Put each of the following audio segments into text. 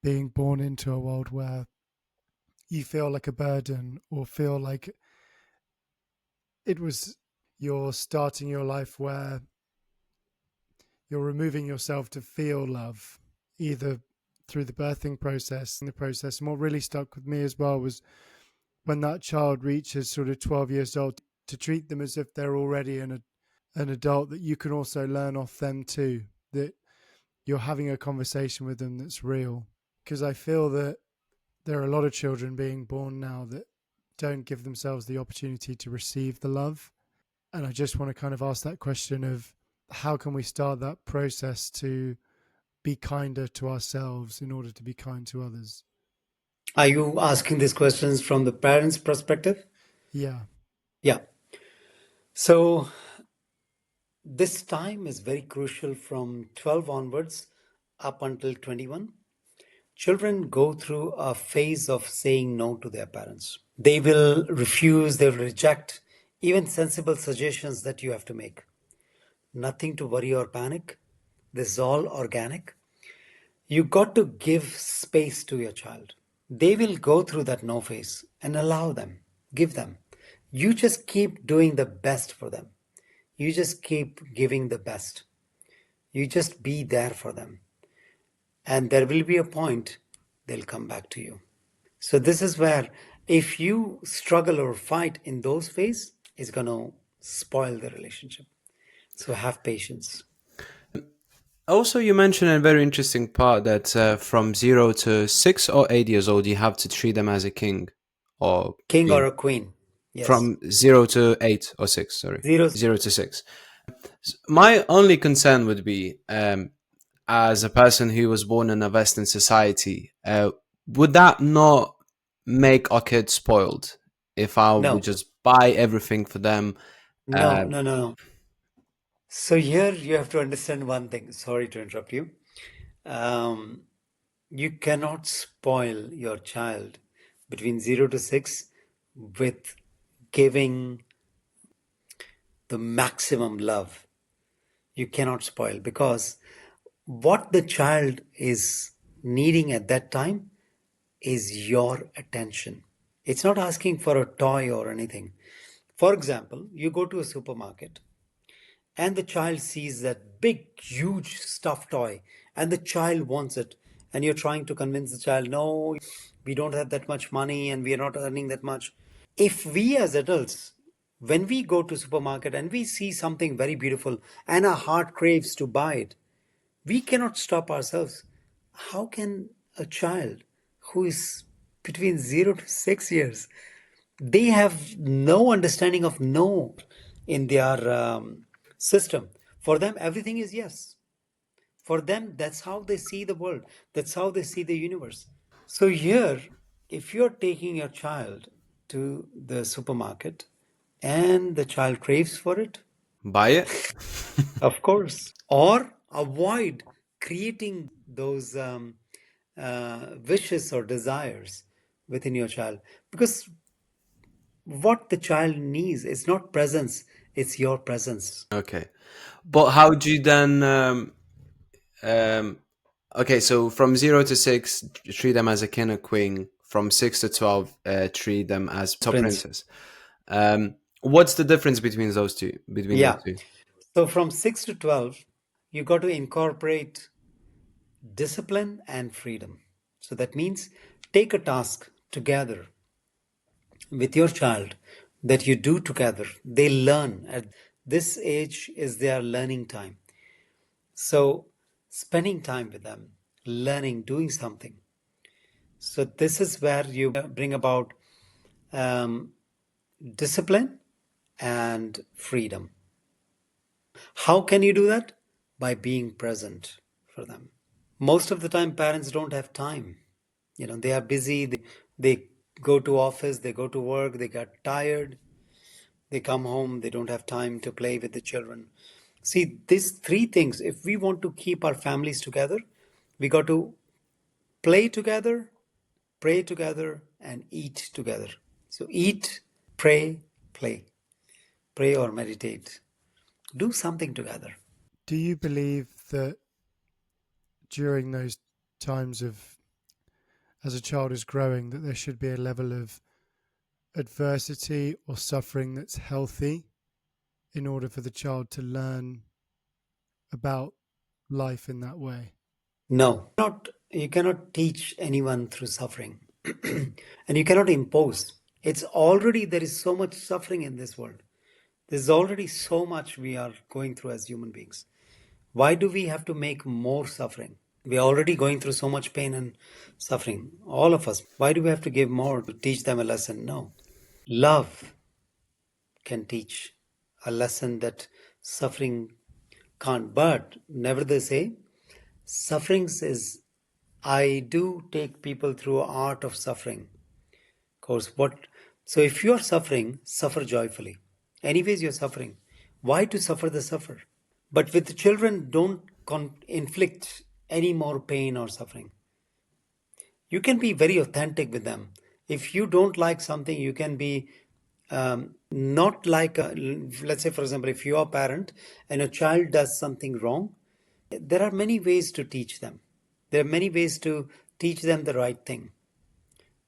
being born into a world where you feel like a burden or feel like it was you're starting your life where you're removing yourself to feel love, either through the birthing process and the process. And what really stuck with me as well was when that child reaches sort of 12 years old, to treat them as if they're already an adult, that you can also learn off them too, that you're having a conversation with them that's real. Because I feel that there are a lot of children being born now that don't give themselves the opportunity to receive the love. And I just want to kind of ask that question of how can we start that process to be kinder to ourselves in order to be kind to others? Are you asking these questions from the parents' perspective? Yeah. Yeah. So this time is very crucial from 12 onwards up until 21. Children go through a phase of saying no to their parents. They will refuse, they will reject even sensible suggestions that you have to make. Nothing to worry or panic. This is all organic. You got to give space to your child. They will go through that no phase and allow them, give them. You just keep doing the best for them. You just keep giving the best. You just be there for them. And there will be a point they'll come back to you. So this is where if you struggle or fight in those phases, it's going to spoil the relationship. So have patience. Also, you mentioned a very interesting part that from 0 to 6 or 8 years old, you have to treat them as a king or King or queen. a queen. Yes. From 0 to 8 or 6, sorry, Zero. 0 to 6. My only concern would be, as a person who was born in a Western society, would that not make our kids spoiled if I would No, just buy everything for them? no, no, no, no. So here you have to understand one thing. Sorry to interrupt you. Um, you cannot spoil your child between 0 to 6 with giving the maximum love. You cannot spoil because what the child is needing at that time is your attention. It's not asking for a toy or anything. For example, you go to a supermarket and the child sees that big, huge stuffed toy and the child wants it. And you're trying to convince the child, no, we don't have that much money and we are not earning that much. If we as adults, when we go to supermarket and we see something very beautiful and our heart craves to buy it, we cannot stop ourselves. How can a child who is between 0 to 6 years, they have no understanding of no in their system. For them, everything is yes. For them, that's how they see the world. That's how they see the universe. So here, if you're taking your child to the supermarket and the child craves for it, Buy it? of course, or avoid creating those wishes or desires within your child, because what the child needs is not presence, it's your presence. Okay. But how do you then um okay, so from 0 to 6, treat them as a king or queen. From 6 to 12, treat them as top Prince. princess. What's the difference between those two? Between those Yeah. two? So from 6 to 12, you got to incorporate discipline and freedom. So that means take a task together with your child that you do together. They learn. At this age is their learning time. So spending time with them, learning, doing something. So this is where you bring about um, discipline and freedom. How can you do that? By being present for them. Most of the time, parents don't have time. They are busy. They go to office, they go to work, they get tired, they come home, they don't have time to play with the children. See, these three things, if we want to keep our families together, we got to play together, pray together, and eat together. So eat, pray, play. Pray or meditate. Do something together. Do you believe that during those times of as a child is growing, that there should be a level of adversity or suffering that's healthy in order for the child to learn about life in that way? No, not you cannot teach anyone through suffering, and you cannot impose. It's already there is so much suffering in this world. There's already so much we are going through as human beings. Why do we have to make more suffering? We are already going through so much pain and suffering, all of us. Why do we have to give more to teach them a lesson? No. Love can teach a lesson that suffering can't. But nevertheless, say, sufferings is, I do take people through art of suffering. Of course, so if you are suffering, suffer joyfully. Anyways, you're suffering. Why to suffer the suffer? But with the children, don't inflict any more pain or suffering. You can be very authentic with them. If you don't like something, you can be not like, let's say, for example, if you are a parent and a child does something wrong, there are many ways to teach them. There are many ways to teach them the right thing,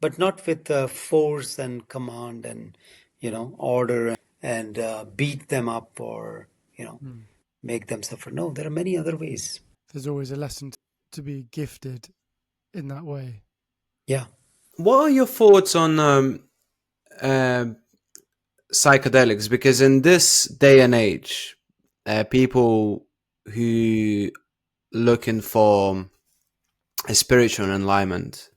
but not with force and command and, order and beat them up or, make them suffer. No, there are many other ways. There's always a lesson to be gifted in that way. Yeah. What are your thoughts on uh, psychedelics? Because in this day and age, people who looking for a spiritual enlightenment,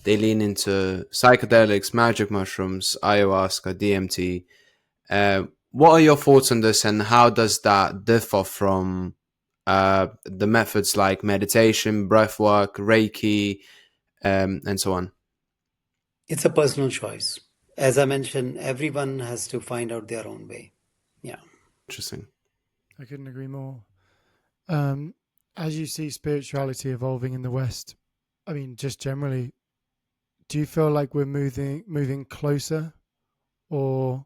they lean into psychedelics, magic mushrooms, ayahuasca, DMT. What are your thoughts on this, and how does that differ from the methods like meditation, breathwork, Reiki, and so on? It's a personal choice. As I mentioned, everyone has to find out their own way. Yeah. Interesting. I couldn't agree more. As you see spirituality evolving in the West, I mean, just generally, do you feel like we're moving closer, or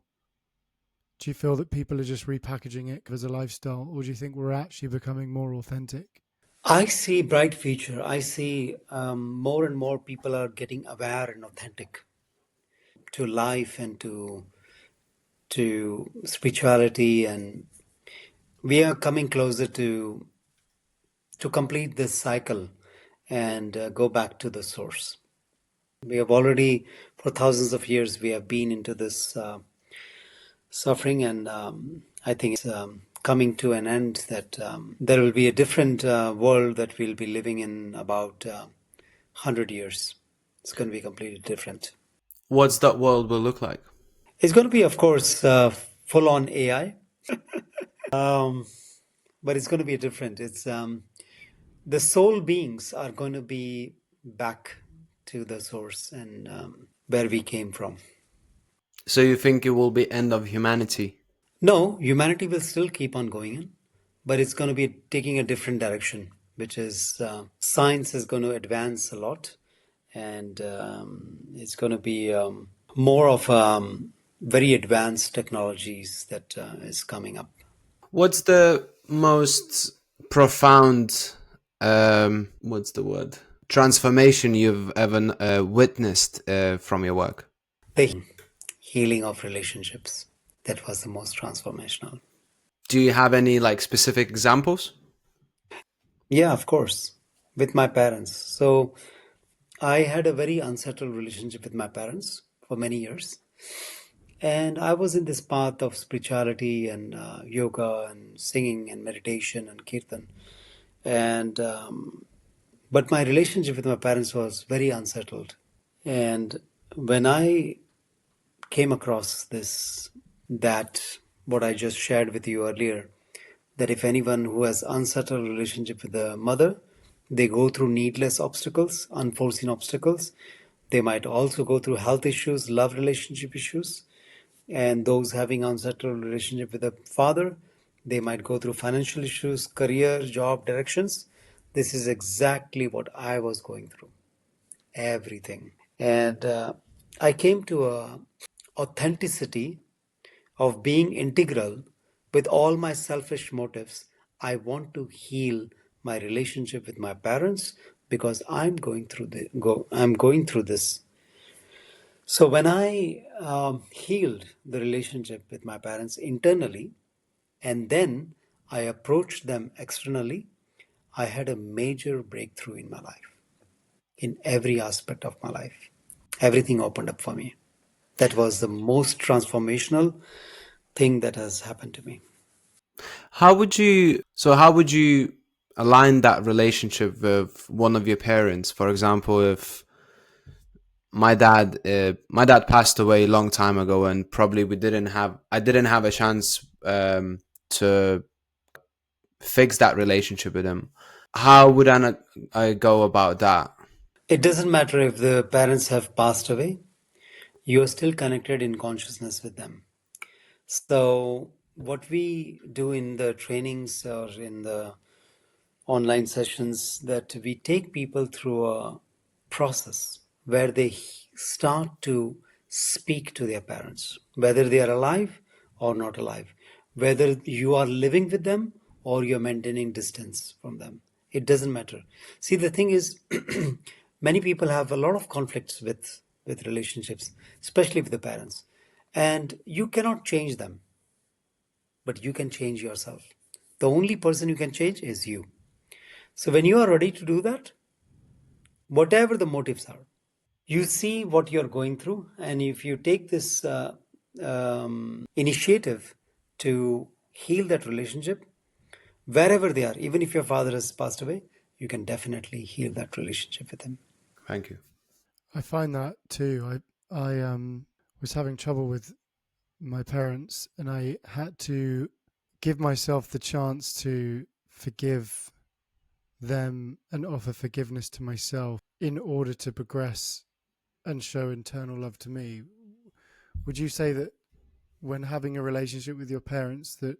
do you feel that people are just repackaging it as a lifestyle, or do you think we're actually becoming more authentic? I see bright future. I see more and more people are getting aware and authentic to life and to spirituality, and we are coming closer to complete this cycle and go back to the source. We have already, for thousands of years, we have been into this suffering, and I think it's coming to an end, that there will be a different world that we'll be living in about 100 years. It's going to be completely different. What's that world will look like? It's going to be, of course, full on AI, but it's going to be different. It's the soul beings are going to be back to the source and where we came from. So you think it will be end of humanity? No, humanity will still keep on going in, but it's going to be taking a different direction, which is science is going to advance a lot, and it's going to be more of very advanced technologies that is coming up. What's the most profound, what's the word, transformation you've ever witnessed from your work? The healing of relationships. That was the most transformational. Do you have any like specific examples? Yeah, of course. With my parents. So I had a very unsettled relationship with my parents for many years. And I was in this path of spirituality and yoga and singing and meditation and kirtan. And but my relationship with my parents was very unsettled. And when I came across that what I just shared with you earlier, that if anyone who has unsettled relationship with the mother, they go through needless obstacles, unforeseen obstacles. They might also go through health issues, love relationship issues. And those having unsettled relationship with the father, they might go through financial issues, career, job, directions. This is exactly what I was going through. Everything. And I came to a authenticity of being integral with all my selfish motives. I want to heal my relationship with my parents because I'm going through this. So when I healed the relationship with my parents internally, and then I approached them externally, I had a major breakthrough in my life, in every aspect of my life. Everything opened up for me. That was the most transformational thing that has happened to me. How would you align that relationship with one of your parents? For example, if my dad passed away a long time ago, and probably I didn't have a chance to fix that relationship with him. How would I go about that? It doesn't matter if the parents have passed away, you are still connected in consciousness with them. So, what we do in the trainings or in the online sessions, that we take people through a process where they start to speak to their parents, whether they are alive or not alive, whether you are living with them or you're maintaining distance from them. It doesn't matter. See, the thing is, many people have a lot of conflicts with relationships, especially with the parents, and you cannot change them, but you can change yourself. The only person you can change is you. So when you are ready to do that, whatever the motives are, you see what you're going through, and if you take this initiative to heal that relationship, wherever they are, even if your father has passed away, you can definitely heal that relationship with him. Thank you. I find that too. I was having trouble with my parents, and I had to give myself the chance to forgive them and offer forgiveness to myself in order to progress and show internal love to me. Would you say that when having a relationship with your parents, that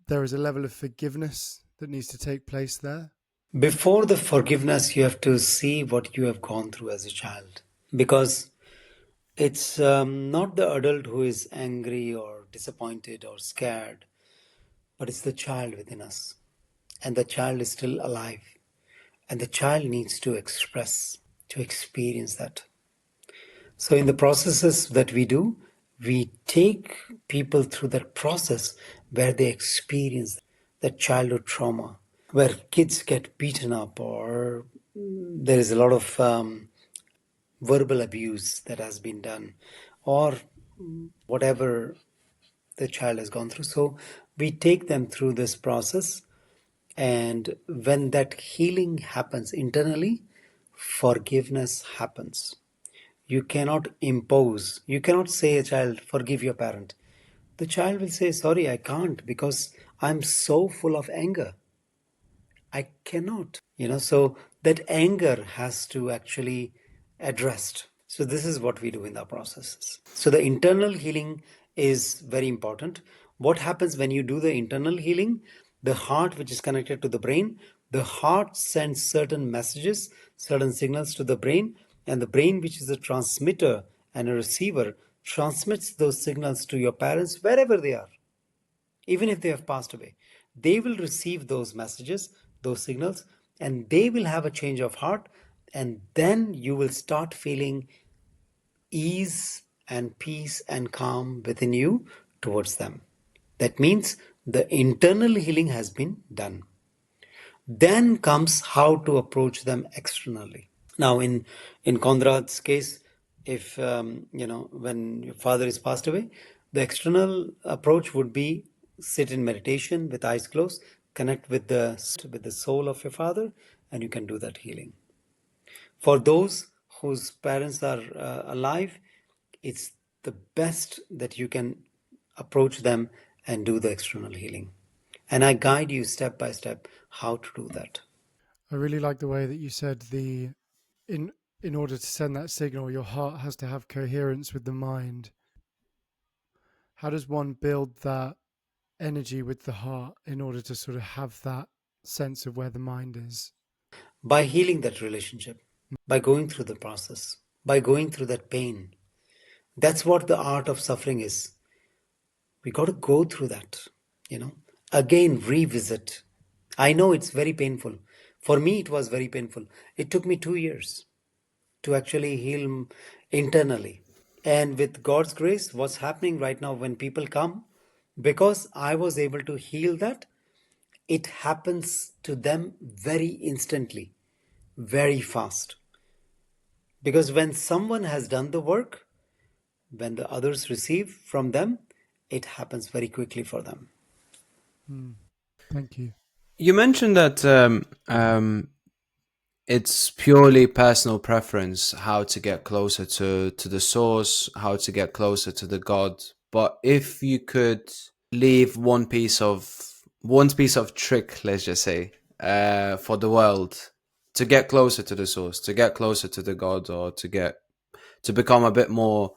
there is a level of forgiveness that needs to take place there? Before the forgiveness, you have to see what you have gone through as a child, because it's not the adult who is angry or disappointed or scared, but it's the child within us. And the child is still alive. And the child needs to express, to experience that. So, in the processes that we do, we take people through that process where they experience that childhood trauma, where kids get beaten up, or there is a lot of verbal abuse that has been done, or whatever the child has gone through. So, we take them through this process, and when that healing happens internally, forgiveness happens. You cannot impose, you cannot say a child, forgive your parent. The child will say, sorry, I can't because I'm so full of anger. I cannot, so that anger has to actually addressed. So this is what we do in our processes. So the internal healing is very important. What happens when you do the internal healing? The heart, which is connected to the brain, the heart sends certain messages, certain signals to the brain, and the brain, which is a transmitter and a receiver, transmits those signals to your parents wherever they are, even if they have passed away. They will receive those messages, those signals, and they will have a change of heart. And then you will start feeling ease and peace and calm within you towards them. That means the internal healing has been done. Then comes how to approach them externally. Now, in Conrad's case, if when your father is passed away, the external approach would be sit in meditation with eyes closed, connect with the soul of your father, and you can do that healing. For those whose parents are alive, it's the best that you can approach them and do the external healing. And I guide you step by step how to do that. I really like the way that you said in in order to send that signal, your heart has to have coherence with the mind. How does one build that energy with the heart in order to sort of have that sense of where the mind is? By healing that relationship, by going through the process, by going through that pain. That's what the art of suffering is. We got to go through that, again, revisit. I know it's very painful For me, it was very painful. It took me 2 years to actually heal internally. And with God's grace, what's happening right now when people come, because I was able to heal that, it happens to them very instantly, very fast. Because when someone has done the work, when the others receive from them, it happens very quickly for them. Mm. Thank you. You mentioned that it's purely personal preference how to get closer to the source, how to get closer to the God. But if you could leave one piece of trick, let's just say, for the world to get closer to the source, to get closer to the God, or to become a bit more,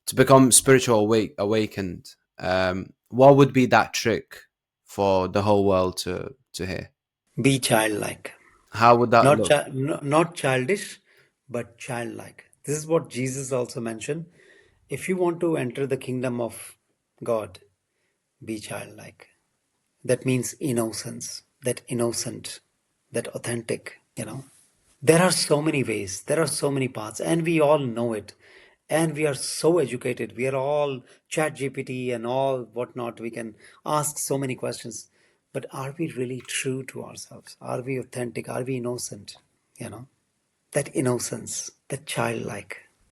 to become spiritual awakened, what would be that trick for the whole world to hear? Be childlike. How would that Not, look? not childish, but childlike. This is what Jesus also mentioned. If you want to enter the kingdom of God, be childlike. That means innocence, that innocent, that authentic. There are so many ways, there are so many paths, and we all know it. And we are so educated. We are all chat GPT and all whatnot. We can ask so many questions. But are we really true to ourselves? Are we authentic? Are we innocent? That innocence, that childlike.